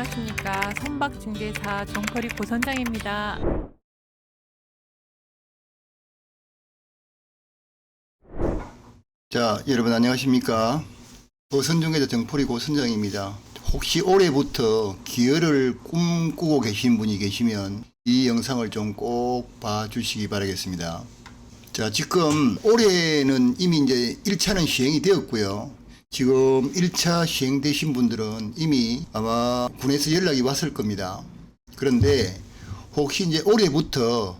안녕하십니까. 선박중개사 정포리 고선장입니다. 자, 여러분 안녕하십니까. 어선중개자 정포리 고선장입니다. 혹시 올해부터 기어를 꿈꾸고 계신 분이 계시면 이 영상을 좀 꼭 봐주시기 바라겠습니다. 자, 지금 올해는 이미 이제 1차는 시행이 되었고요. 지금 1차 시행되신 분들은 이미 아마 군에서 연락이 왔을 겁니다. 그런데 혹시 이제 올해부터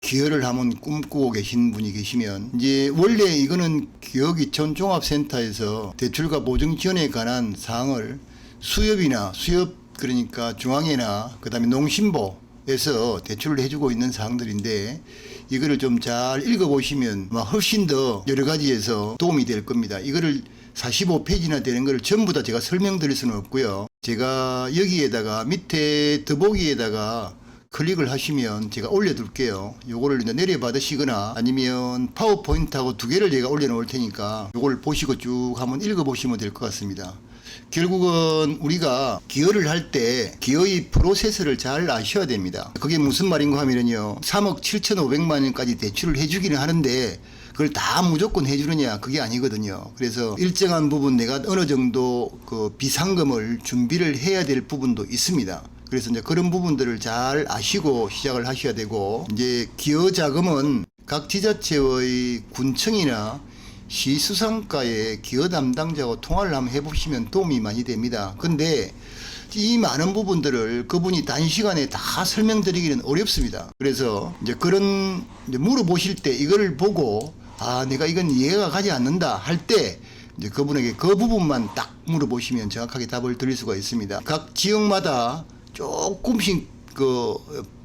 기여를 한번 꿈꾸고 계신 분이 계시면, 이제 원래 이거는 기업이천 종합센터에서 대출과 보증 지원에 관한 사항을 수협 그러니까 중앙회나 그다음에 농심보에서 대출을 해주고 있는 사항들인데, 이거를 좀 잘 읽어보시면 훨씬 더 여러 가지에서 도움이 될 겁니다. 이거를 45페이지나 되는 걸 전부 다 제가 설명드릴 수는 없고요. 제가 여기에다가 밑에 더보기에다가 클릭을 하시면 제가 올려둘게요. 요거를 이제 내려받으시거나 아니면 파워포인트하고 두 개를 제가 올려놓을 테니까 요걸 보시고 쭉 한번 읽어보시면 될 것 같습니다. 결국은 우리가 기여를 할 때 기여의 프로세스를 잘 아셔야 됩니다. 그게 무슨 말인가 하면요, 3억 7,500만 원까지 대출을 해주기는 하는데 그걸 다 무조건 해주느냐, 그게 아니거든요. 그래서 일정한 부분 내가 어느 정도 그 비상금을 준비를 해야 될 부분도 있습니다. 그래서 이제 그런 부분들을 잘 아시고 시작을 하셔야 되고, 이제 기여 자금은 각 지자체의 군청이나 시수상가의 기여 담당자하고 통화를 한번 해보시면 도움이 많이 됩니다. 근데 이 많은 부분들을 그분이 단시간에 다 설명드리기는 어렵습니다. 그래서 이제 그런 이제 물어보실 때 이걸 보고 내가 이건 이해가 가지 않는다 할 때 이제 그분에게 그 부분만 딱 물어보시면 정확하게 답을 드릴 수가 있습니다. 각 지역마다 조금씩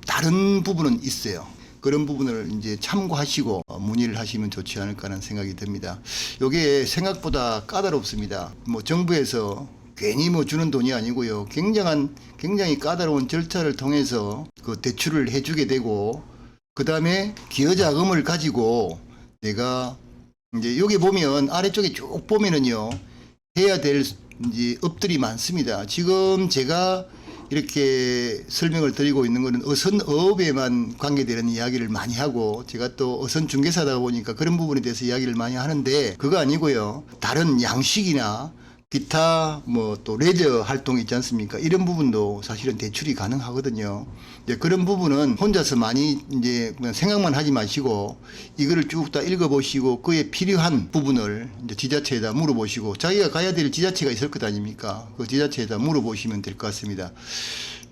다른 부분은 있어요. 그런 부분을 이제 참고하시고 문의를 하시면 좋지 않을까 하는 생각이 듭니다. 이게 생각보다 까다롭습니다. 정부에서 괜히 주는 돈이 아니고요. 굉장히 까다로운 절차를 통해서 그 대출을 해주게 되고, 그 다음에 기여자금을 가지고 내가 이제 여기 보면 아래쪽에 쭉 보면은요, 해야 될 이제 업들이 많습니다. 지금 제가 이렇게 설명을 드리고 있는 것은 어선어업에만 관계되는 이야기를 많이 하고, 제가 또 어선중개사다 보니까 그런 부분에 대해서 이야기를 많이 하는데, 그거 아니고요. 다른 양식이나 기타 또 레저 활동 있지 않습니까? 이런 부분도 사실은 대출이 가능하거든요. 이제 그런 부분은 혼자서 많이 이제 그냥 생각만 하지 마시고 이거를 쭉 다 읽어보시고 그에 필요한 부분을 이제 지자체에다 물어보시고, 자기가 가야 될 지자체가 있을 것 아닙니까? 그 지자체에다 물어보시면 될 것 같습니다.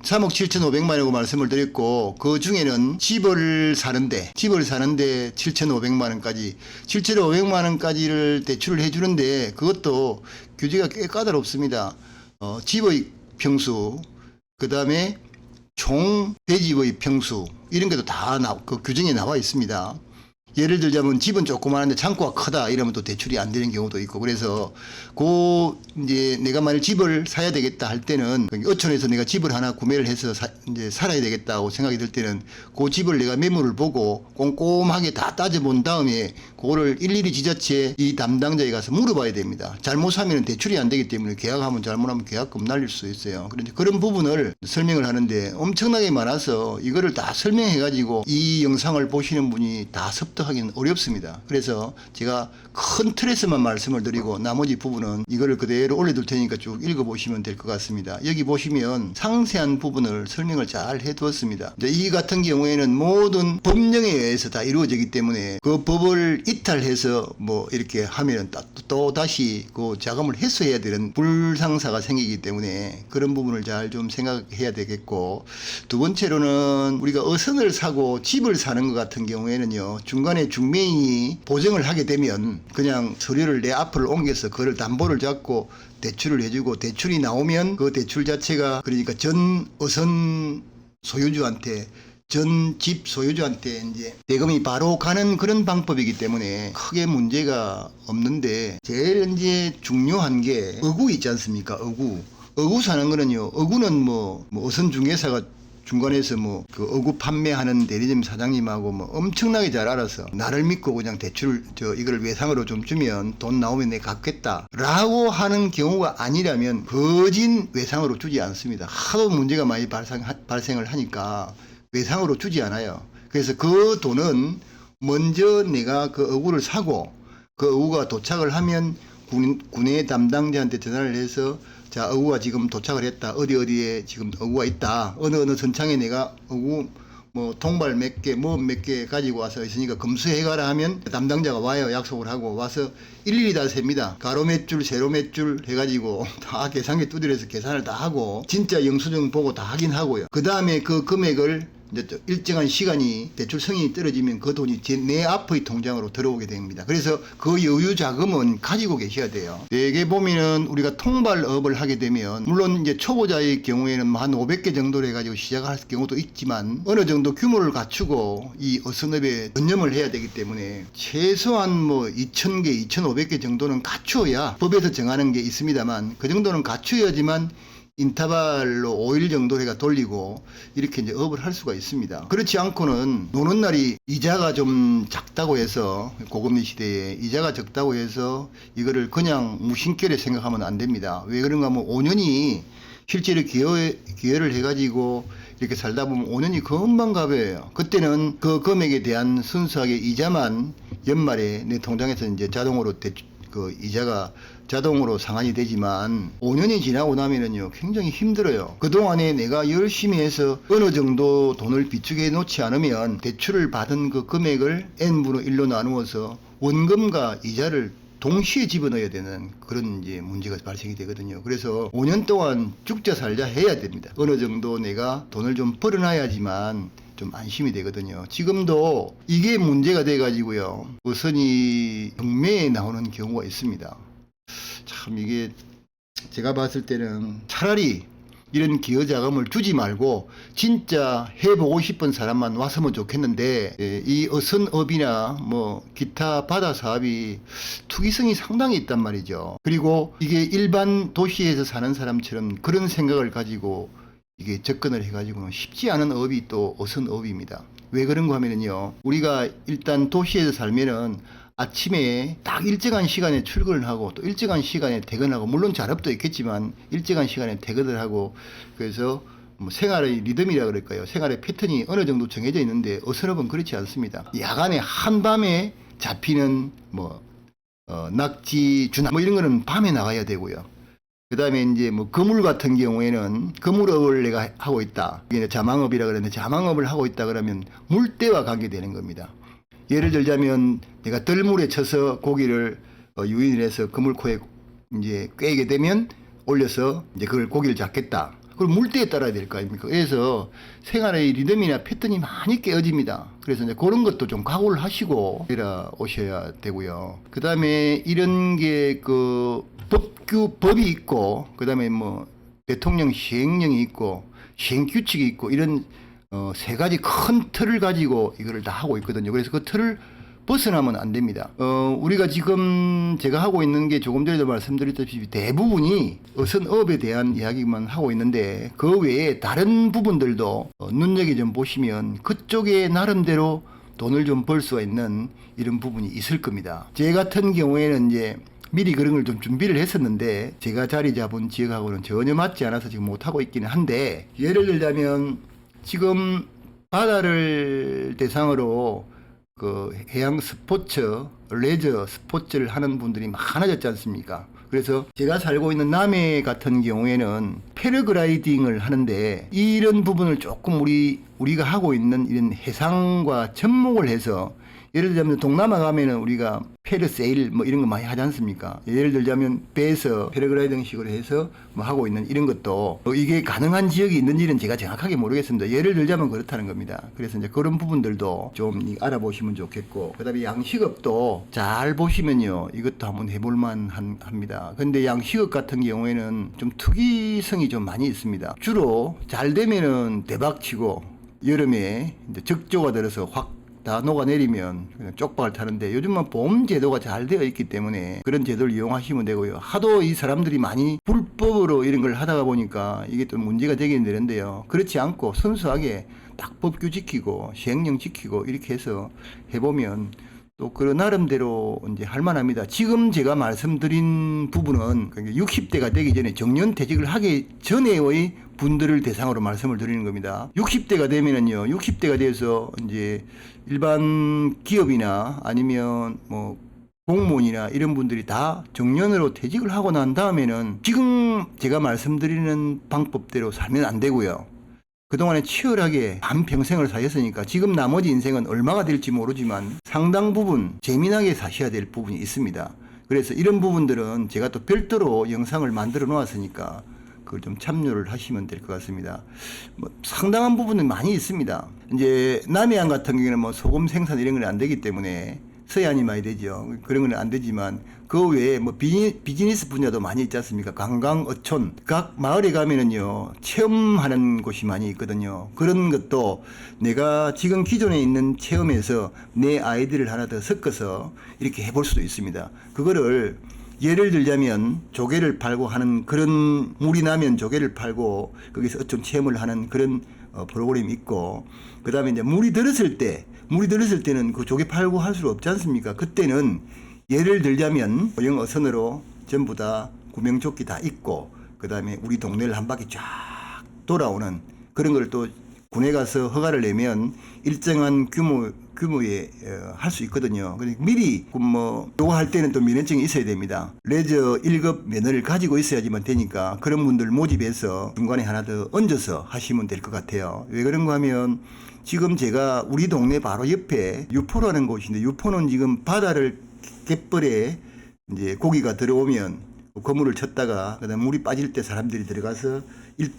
3억 7,500만 원이라고 말씀을 드렸고, 그 중에는 집을 사는데 7,500만 원까지 7,500만 원까지를 대출을 해주는데, 그것도 규제가 꽤 까다롭습니다. 집의 평수, 그 다음에 총 대집의 평수, 이런 것도 다 그 규정에 나와 있습니다. 예를 들자면 집은 조그마한데 창고가 크다 이러면 또 대출이 안 되는 경우도 있고, 그래서 이제 내가 만약 집을 사야 되겠다 할 때는, 어촌에서 내가 집을 하나 구매를 해서 이제 살아야 되겠다고 생각이 들 때는 그 집을 내가 매물을 보고 꼼꼼하게 다 따져본 다음에 그거를 일일이 지자체 이 담당자에 가서 물어봐야 됩니다. 잘못 사면 대출이 안 되기 때문에, 계약하면 잘못하면 계약금 날릴 수 있어요. 그런데 그런 부분을 설명을 하는데 엄청나게 많아서 이거를 다 설명해 가지고 이 영상을 보시는 분이 다 섭득하기는 어렵습니다. 그래서 제가 큰 틀에서만 말씀을 드리고 나머지 부분은 이거를 그대로 올려둘 테니까 쭉 읽어보시면 될 것 같습니다. 여기 보시면 상세한 부분을 설명을 잘 해두었습니다. 이 같은 경우에는 모든 법령에 의해서 다 이루어지기 때문에 그 법을 이탈해서 이렇게 하면 또 다시 그 자금을 회수해야 되는 불상사가 생기기 때문에 그런 부분을 잘 좀 생각해야 되겠고, 두 번째로는 우리가 어선을 사고 집을 사는 것 같은 경우에는요, 중간에 중매인이 보증을 하게 되면 그냥 서류를 내 앞을 옮겨서 그걸 담보를 잡고 대출을 해주고, 대출이 나오면 그 대출 자체가 그러니까 전 어선 소유주한테, 전 집 소유주한테 이제 대금이 바로 가는 그런 방법이기 때문에 크게 문제가 없는데, 제일 이제 중요한 게 어구 있지 않습니까? 어구 사는 거는요, 어구는 어선 중개사가 중간에서 뭐 그 어구 판매하는 대리점 사장님하고 뭐 엄청나게 잘 알아서 나를 믿고 그냥 대출 이걸 외상으로 좀 주면 돈 나오면 내가 갚겠다라고 하는 경우가 아니라면 거진 외상으로 주지 않습니다. 하도 문제가 많이 발생을 하니까 외상으로 주지 않아요. 그래서 그 돈은 먼저 내가 그 어구를 사고 그 어구가 도착을 하면 군의 담당자한테 전화를 해서 자, 어구가 지금 도착을 했다. 어디에 지금 어구가 있다. 어느 선창에 내가 어구 뭐 통발 몇 개, 뭐 몇 개 가지고 와서 있으니까 검수해가라 하면 담당자가 와요. 약속을 하고 와서 일일이 다 셉니다. 가로 몇 줄, 세로 몇 줄 해가지고 다 계산기 두드려서 계산을 다 하고 진짜 영수증 보고 다 하긴 하고요. 그 다음에 그 금액을 이제 일정한 시간이 대출 성인이 떨어지면 그 돈이 내 앞의 통장으로 들어오게 됩니다. 그래서 그 여유 자금은 가지고 계셔야 돼요. 대개 보면은 우리가 통발업을 하게 되면 물론 이제 초보자의 경우에는 한 500개 정도로 해가지고 시작할 경우도 있지만 어느 정도 규모를 갖추고 이 어선업에 전념을 해야 되기 때문에 최소한 뭐 2000개, 2500개 정도는 갖추어야 법에서 정하는 게 있습니다만 그 정도는 갖추어야지만 인터벌로 5일 정도 해가 돌리고 이렇게 이제 업을 할 수가 있습니다. 그렇지 않고는 노는 날이 이자가 좀 작다고 해서 고금리 시대에 이자가 적다고 해서 이거를 그냥 무심결에 생각하면 안 됩니다. 왜 그런가 하면 5년이 실제로 기여를 해가지고 이렇게 살다 보면 5년이 금방 가벼워요. 그때는 그 금액에 대한 순수하게 이자만 연말에 내 통장에서 이제 자동으로 그 이자가 자동으로 상환이 되지만 5년이 지나고 나면은요 굉장히 힘들어요. 그동안에 내가 열심히 해서 어느 정도 돈을 비축해 놓지 않으면 대출을 받은 그 금액을 n분의 1로 나누어서 원금과 이자를 동시에 집어넣어야 되는 그런 이제 문제가 발생이 되거든요. 그래서 5년 동안 죽자 살자 해야 됩니다. 어느 정도 내가 돈을 좀 벌어놔야지만 좀 안심이 되거든요. 지금도 이게 문제가 돼 가지고요 어선이 경매에 나오는 경우가 있습니다. 참 이게 제가 봤을 때는 차라리 이런 기여자금을 주지 말고 진짜 해보고 싶은 사람만 왔으면 좋겠는데 이 어선업이나 뭐 기타 바다 사업이 투기성이 상당히 있단 말이죠. 그리고 이게 일반 도시에서 사는 사람처럼 그런 생각을 가지고 이게 접근을 해가지고는 쉽지 않은 업이 또 어선업입니다. 왜 그런가 하면은요 우리가 일단 도시에서 살면은 아침에 딱 일정한 시간에 출근을 하고 또 일정한 시간에 퇴근하고 물론 자업도 있겠지만 일정한 시간에 퇴근을 하고 그래서 뭐 생활의 리듬이라 그럴까요? 생활의 패턴이 어느 정도 정해져 있는데 어선업은 그렇지 않습니다. 야간에 한밤에 잡히는 뭐 낙지, 주나 뭐 이런 거는 밤에 나가야 되고요. 그 다음에 이제 뭐 그물 같은 경우에는 그물업을 내가 하고 있다. 이게 자망업이라 그러는데 자망업을 하고 있다 그러면 물때와 관계되는 겁니다. 예를 들자면 내가 덜물에 쳐서 고기를 유인을 해서 그물코에 이제 꿰게 되면 올려서 이제 그걸 고기를 잡겠다. 그걸 물때에 따라야 될 거 아닙니까? 그래서 생활의 리듬이나 패턴이 많이 깨어집니다. 그래서 이제 그런 것도 좀 각오를 하시고 오셔야 되고요. 그 다음에 이런 게 그 법이 있고, 그 다음에 뭐 대통령 시행령이 있고, 시행규칙이 있고, 이런 세 가지 큰 틀을 가지고 이거를 다 하고 있거든요. 그래서 그 틀을 벗어나면 안 됩니다. 우리가 지금 제가 하고 있는 게 조금 전에도 말씀드렸다시피 대부분이 어선업에 대한 이야기만 하고 있는데 그 외에 다른 부분들도 눈여겨 좀 보시면 그쪽에 나름대로 돈을 좀 벌 수가 있는 이런 부분이 있을 겁니다. 제 같은 경우에는 이제 미리 그런 걸 좀 준비를 했었는데 제가 자리 잡은 지역하고는 전혀 맞지 않아서 지금 못하고 있기는 한데 예를 들자면 지금 바다를 대상으로 그 해양 스포츠, 레저 스포츠를 하는 분들이 많아졌지 않습니까? 그래서 제가 살고 있는 남해 같은 경우에는 패러글라이딩을 하는데 이런 부분을 조금 우리가 하고 있는 이런 해상과 접목을 해서 예를 들자면 동남아 가면은 우리가 패러세일 뭐 이런 거 많이 하지 않습니까? 예를 들자면 배에서 패러글라이딩 식으로 해서 뭐 하고 있는 이런 것도 이게 가능한 지역이 있는지는 제가 정확하게 모르겠습니다. 예를 들자면 그렇다는 겁니다. 그래서 이제 그런 부분들도 좀 알아보시면 좋겠고, 그 다음에 양식업도 잘 보시면요 이것도 한번 해볼만 합니다. 근데 양식업 같은 경우에는 좀 특이성이 좀 많이 있습니다. 주로 잘 되면은 대박치고 여름에 이제 적조가 들어서 확 다 녹아내리면 그냥 쪽박을 타는데 요즘은 보험 제도가 잘 되어 있기 때문에 그런 제도를 이용하시면 되고요. 하도 이 사람들이 많이 불법을 법적으로 이런 걸 하다가 보니까 이게 또 문제가 되긴 되는데요. 그렇지 않고 순수하게 딱 법규 지키고 시행령 지키고 이렇게 해서 해보면 또 그 나름대로 이제 할 만합니다. 지금 제가 말씀드린 부분은 60대가 되기 전에 정년퇴직을 하기 전에의 분들을 대상으로 말씀을 드리는 겁니다. 60대가 되면은요, 60대가 돼서 이제 일반 기업이나 아니면 뭐 공무원이나 이런 분들이 다 정년으로 퇴직을 하고 난 다음에는 지금 제가 말씀드리는 방법대로 살면 안 되고요. 그동안에 치열하게 한평생을 사셨으니까 지금 나머지 인생은 얼마가 될지 모르지만 상당 부분 재미나게 사셔야 될 부분이 있습니다. 그래서 이런 부분들은 제가 또 별도로 영상을 만들어 놓았으니까 그걸 좀 참여를 하시면 될 것 같습니다. 뭐 상당한 부분은 많이 있습니다. 이제 남해안 같은 경우에는 뭐 소금 생산 이런 건 안 되기 때문에 서해안이 많이 되죠. 그런 건 안 되지만 그 외에 뭐 비즈니스 분야도 많이 있지 않습니까? 관광, 어촌 각 마을에 가면은요 체험하는 곳이 많이 있거든요. 그런 것도 내가 지금 기존에 있는 체험에서 내 아이디어를 하나 더 섞어서 이렇게 해볼 수도 있습니다. 그거를 예를 들자면 조개를 팔고 하는 그런 물이 나면 조개를 팔고 거기서 어촌 체험을 하는 그런 프로그램이 있고, 그 다음에 이제 물이 들었을 때는 그 조개 팔고 할 수 없지 않습니까? 그때는 예를 들자면 어영어선으로 전부 다 구명조끼 다 입고 그 다음에 우리 동네를 한 바퀴 쫙 돌아오는 그런 걸 또 군에 가서 허가를 내면 일정한 규모에 할 수 있거든요. 그러니까 미리 뭐 요거 할 때는 또 면허증이 있어야 됩니다. 레저 1급 면허를 가지고 있어야지만 되니까 그런 분들 모집해서 중간에 하나 더 얹어서 하시면 될 것 같아요. 왜 그런가 하면 지금 제가 우리 동네 바로 옆에 유포라는 곳인데, 유포는 지금 바다를 갯벌에 이제 고기가 들어오면 그물을 쳤다가 그다음 물이 빠질 때 사람들이 들어가서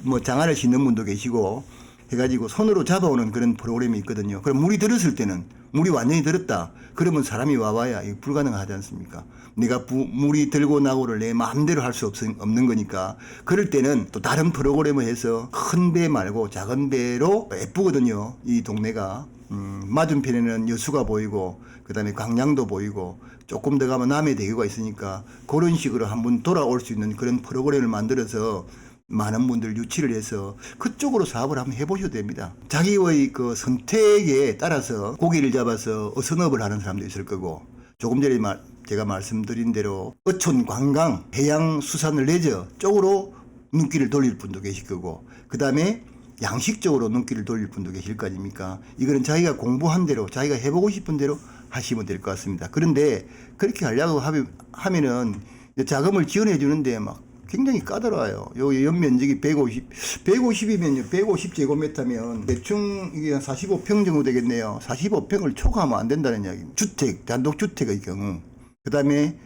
뭐 장화를 신는 분도 계시고 해가지고 손으로 잡아오는 그런 프로그램이 있거든요. 그럼 물이 들었을 때는, 물이 완전히 들었다 그러면 사람이 와봐야 이거 불가능하지 않습니까? 내가 물이 들고 나고를 내 마음대로 할 수 없는 거니까, 그럴 때는 또 다른 프로그램을 해서 큰 배 말고 작은 배로 예쁘거든요. 이 동네가 맞은편에는 여수가 보이고 그 다음에 광양도 보이고 조금 더 가면 남해대교가 있으니까 그런 식으로 한번 돌아올 수 있는 그런 프로그램을 만들어서 많은 분들 유치를 해서 그쪽으로 사업을 한번 해보셔도 됩니다. 자기의 그 선택에 따라서 고기를 잡아서 어선업을 하는 사람도 있을 거고, 조금 전에 제가 말씀드린 대로 어촌 관광 해양 수산을 레저 쪽으로 눈길을 돌릴 분도 계실 거고, 그 다음에 양식적으로 눈길을 돌릴 분도 계실 거 아닙니까? 이거는 자기가 공부한 대로 자기가 해보고 싶은 대로 하시면 될 것 같습니다. 그런데 그렇게 하려고 하면은 자금을 지원해 주는데 막 굉장히 까다로워요. 여기 연면적이 150이면요. 150제곱미터면 대충 이게 한 45평 정도 되겠네요. 45평을 초과하면 안 된다는 이야기입니다. 주택, 단독주택의 경우. 그 다음에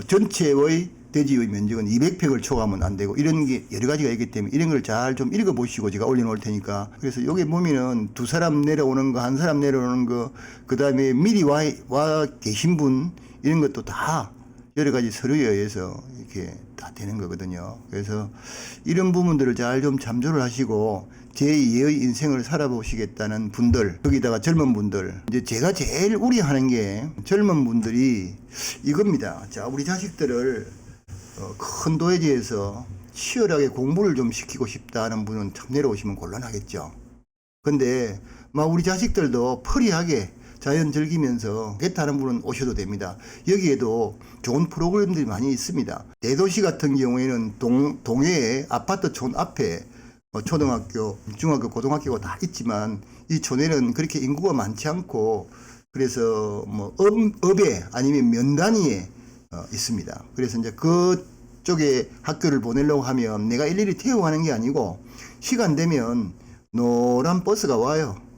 전체의 대지의 면적은 200평을 초과하면 안 되고, 이런 게 여러 가지가 있기 때문에 이런 걸 잘 좀 읽어보시고 제가 올려놓을 테니까. 그래서 여기 보면은 두 사람 내려오는 거, 한 사람 내려오는 거, 그 다음에 미리 와 계신 분, 이런 것도 다 여러 가지 서류에 의해서 이렇게 다 되는 거거든요. 그래서 이런 부분들을 잘 좀 참조를 하시고 제2의 인생을 살아보시겠다는 분들, 거기다가 젊은 분들, 이제 제가 제일 우려하는 게 젊은 분들이 이겁니다. 자, 우리 자식들을 큰 도회지에서 치열하게 공부를 좀 시키고 싶다는 분은 참 내려오시면 곤란하겠죠. 근데 막 우리 자식들도 프리하게 자연 즐기면서 겠다는 분은 오셔도 됩니다. 여기에도 좋은 프로그램들이 많이 있습니다. 대도시 같은 경우에는 동해에 아파트촌 앞에 초등학교, 중학교, 고등학교가 다 있지만 이 촌에는 그렇게 인구가 많지 않고, 그래서 뭐 업에 아니면 면 단위에 있습니다. 그래서 이제 그쪽에 학교를 보내려고 하면 내가 일일이 태우고 가는 게 아니고 시간 되면 노란 버스가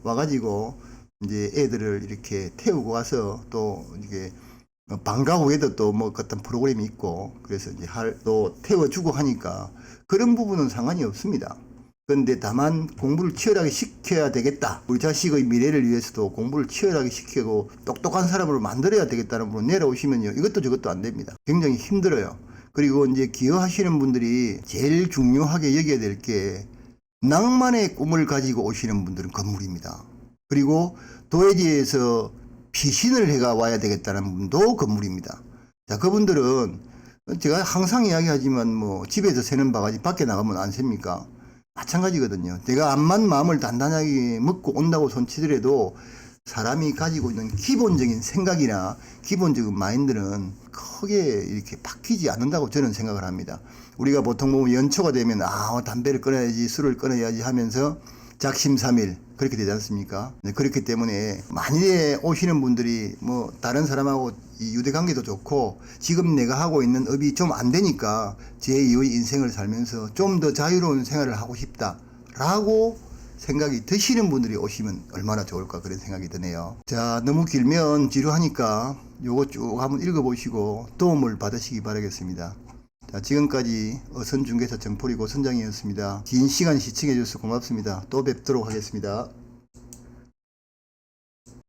와가지고 이제 애들을 이렇게 태우고 와서 또 이게 방과 후에도 또 뭐 어떤 프로그램이 있고, 그래서 이제 또 태워주고 하니까 그런 부분은 상관이 없습니다. 그런데 다만 공부를 치열하게 시켜야 되겠다, 우리 자식의 미래를 위해서도 공부를 치열하게 시키고 똑똑한 사람으로 만들어야 되겠다는 분으로 내려오시면요, 이것도 저것도 안 됩니다. 굉장히 힘들어요. 그리고 이제 기여하시는 분들이 제일 중요하게 여겨야 될 게 낭만의 꿈을 가지고 오시는 분들은 건물입니다. 그리고 도회지에서 피신을 해가 와야 되겠다는 분도 건물입니다. 자, 그분들은 제가 항상 이야기하지만 뭐 집에서 새는 바가지 밖에 나가면 안 셉니까? 마찬가지거든요. 내가 암만 마음을 단단하게 먹고 온다고 손치더라도 사람이 가지고 있는 기본적인 생각이나 기본적인 마인드는 크게 이렇게 바뀌지 않는다고 저는 생각을 합니다. 우리가 보통 보면 연초가 되면 담배를 끊어야지, 술을 끊어야지 하면서 작심삼일 그렇게 되지 않습니까? 네, 그렇기 때문에 만일에 오시는 분들이 뭐 다른 사람하고 이 유대관계도 좋고 지금 내가 하고 있는 업이 좀 안 되니까 제2의 인생을 살면서 좀 더 자유로운 생활을 하고 싶다라고 생각이 드시는 분들이 오시면 얼마나 좋을까 그런 생각이 드네요. 자, 너무 길면 지루하니까 요거 쭉 한번 읽어보시고 도움을 받으시기 바라겠습니다. 자, 지금까지 어선중개사 정포리 고선장이었습니다. 긴 시간 시청해 주셔서 고맙습니다. 또 뵙도록 하겠습니다.